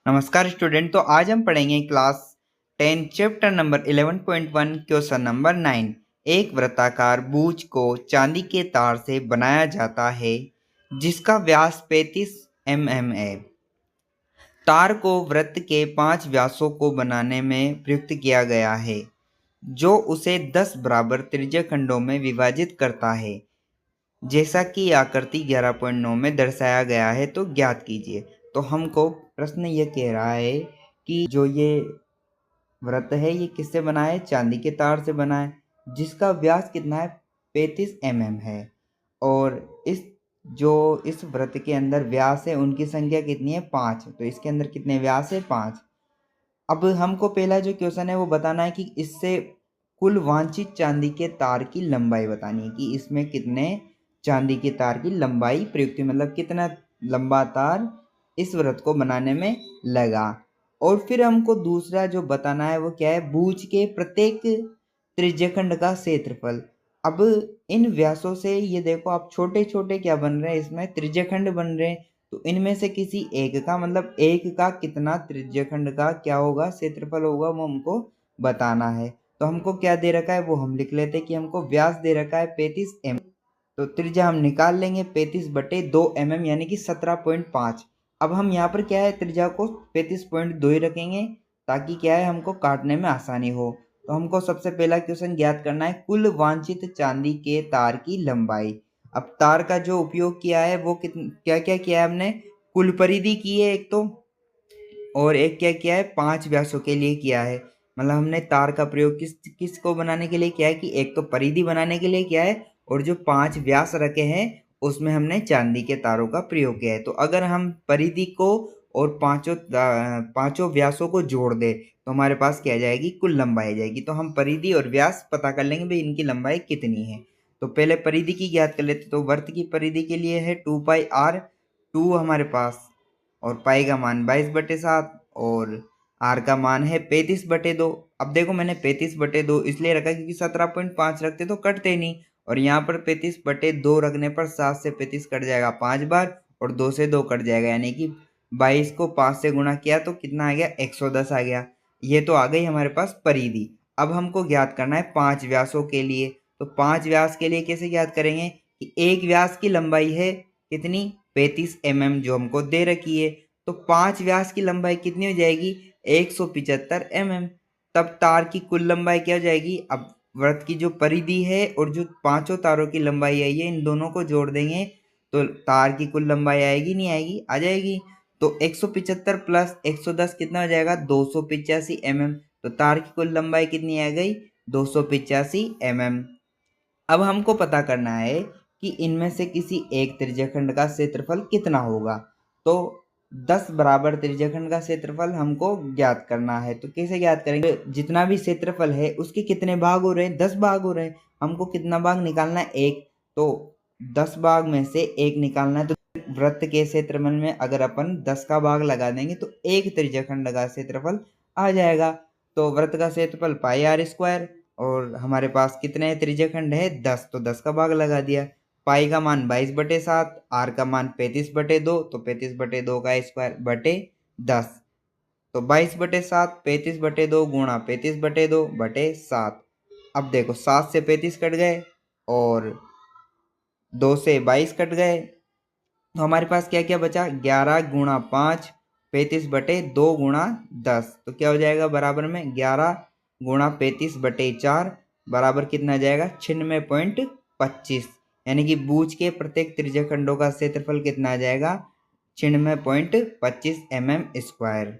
नमस्कार स्टूडेंट। तो आज हम पढ़ेंगे class 10 chapter number 11.1 question number 9। एक वृत्ताकार बूझ को चांदी के तार से बनाया जाता है जिसका व्यास 35 mm है। तार को वृत्त के 5 व्यासों को बनाने में प्रयुक्त किया गया है जो उसे 10 बराबर त्रिज्यखंडों में विभाजित करता है जैसा कि आकृति 11.9 में दर्शाया गया है। तो ज्ञात कीजिए। तो हमको प्रश्न ये कह रहा है कि जो ये वृत्त है ये किससे बना है? चांदी के तार से बना है जिसका व्यास कितना है? 35 mm है। और इस वृत्त के अंदर व्यास है उनकी संख्या कितनी है? 5। तो इसके अंदर कितने व्यास है? 5। अब हमको पहला जो क्वेश्चन है वो बताना है कि इससे कुल वांछित चांदी के तार की लंबाई बतानी है कि इसमें कितने चांदी के तार की लंबाई प्रयुक्त, मतलब कितना लंबा तार इस वृत्त को बनाने में लगा। और फिर हमको दूसरा जो बताना है वो क्या है? बूझ के प्रत्येक त्रिज्यखंड का क्षेत्रफल। अब इन व्यासों से ये देखो आप छोटे छोटे क्या बन रहे हैं, इसमें त्रिज्यखंड बन रहे हैं। तो इनमें से किसी एक का, मतलब एक का कितना त्रिज्यखंड का क्या होगा? क्षेत्रफल होगा, वो हमको बताना है। तो हमको क्या दे रखा है वो हम लिख लेते हैं कि हमको व्यास दे रखा है 35 mm। तो त्रिज्या हम निकाल लेंगे 35/2 mm यानी कि 17.5। अब हम यहाँ पर क्या है, त्रिज्या को 35.2 ही रखेंगे ताकि क्या है हमको काटने में आसानी हो। तो हमको सबसे पहला क्वेश्चन ज्ञात करना है कुल वांछित चांदी के तार की लंबाई। अब तार का जो उपयोग किया है वो क्या क्या किया है हमने? कुल परिधि की है एक तो, और एक क्या किया है? 5 व्यासों के लिए किया है। मतलब हमने तार का प्रयोग किस को बनाने के लिए किया है कि एक तो परिधि बनाने के लिए किया है, और जो 5 व्यास रखे हैं उसमें हमने चांदी के तारों का प्रयोग किया है। तो अगर हम परिधि को और पांचों व्यासों को जोड़ दे तो हमारे पास क्या आ जाएगी? कुल लंबाई आ जाएगी। तो हम परिधि और व्यास पता कर लेंगे भाई इनकी लंबाई कितनी है। तो पहले परिधि की ज्ञात कर लेते। तो वर्त की परिधि के लिए है 2πr। 2 हमारे पास, और पाई का मान 22/7, और आर का मान है 35/2। अब देखो मैंने 35/2 इसलिए रखा क्योंकि 17.5 रखते तो कटते नहीं, और यहाँ पर 35/2 रखने पर 7 से 35 कट जाएगा 5 बार, और 2 से 2 कट जाएगा, यानी कि 22 को 5 से गुणा किया तो कितना आ गया? 110 आ गया। ये तो आ गई हमारे पास परिधि। अब हमको ज्ञात करना है 5 व्यासों के लिए। तो 5 व्यास के लिए कैसे ज्ञात करेंगे कि एक व्यास की लंबाई है कितनी? 35 mm जो हमको दे रखी है। तो 5 व्यास की लंबाई कितनी हो जाएगी? 175 mm। तब तार की कुल लंबाई क्या हो जाएगी? अब वृत्त की जो परिधि है और जो पांचों तारों की लंबाई है ये इन दोनों को जोड़ देंगे तो तार की कुल लंबाई आएगी? नहीं आएगी? आ जाएगी। तो 175 प्लस 110 कितना हो जाएगा? 285 mm। तो तार की कुल लंबाई कितनी आ गई? 285 mm। अब हमको पता करना है कि इनमें से किसी एक त्रिज्यखंड का क्षेत्रफल कितना होगा। तो 10 बराबर त्रिज्यखंड का क्षेत्रफल हमको ज्ञात करना है। तो कैसे ज्ञात करेंगे? जितना भी क्षेत्रफल है उसके कितने भाग हो रहे हैं? 10 भाग हो रहे हैं। हमको कितना भाग निकालना है? 1। तो 10 भाग में से 1 निकालना है। तो वृत्त के क्षेत्रफल में अगर अपन 10 का भाग लगा देंगे तो एक त्रिज्यखंड का क्षेत्रफल आ जाएगा। तो वृत्त का क्षेत्रफल πr², और हमारे पास कितने त्रिज्यखंड है? 10। तो 10 का भाग लगा दिया। पाई का मान 22/7, आर का मान 35/2, तो 35/2 का स्क्वायर बटे 10। तो 22/7 35/2 गुणा 35/2 बटे 7। अब देखो 7 से 35 कट गए और 2 से 22 कट गए, तो हमारे पास क्या क्या बचा? 11 गुणा 5 35/2 गुणा 10। तो क्या हो जाएगा? बराबर में 11 गुणा 35/4 बराबर कितना जाएगा? 96.25। यानी कि बूझ के प्रत्येक त्रिज्यखंडों का क्षेत्रफल कितना आ जाएगा? 96.25 mm²।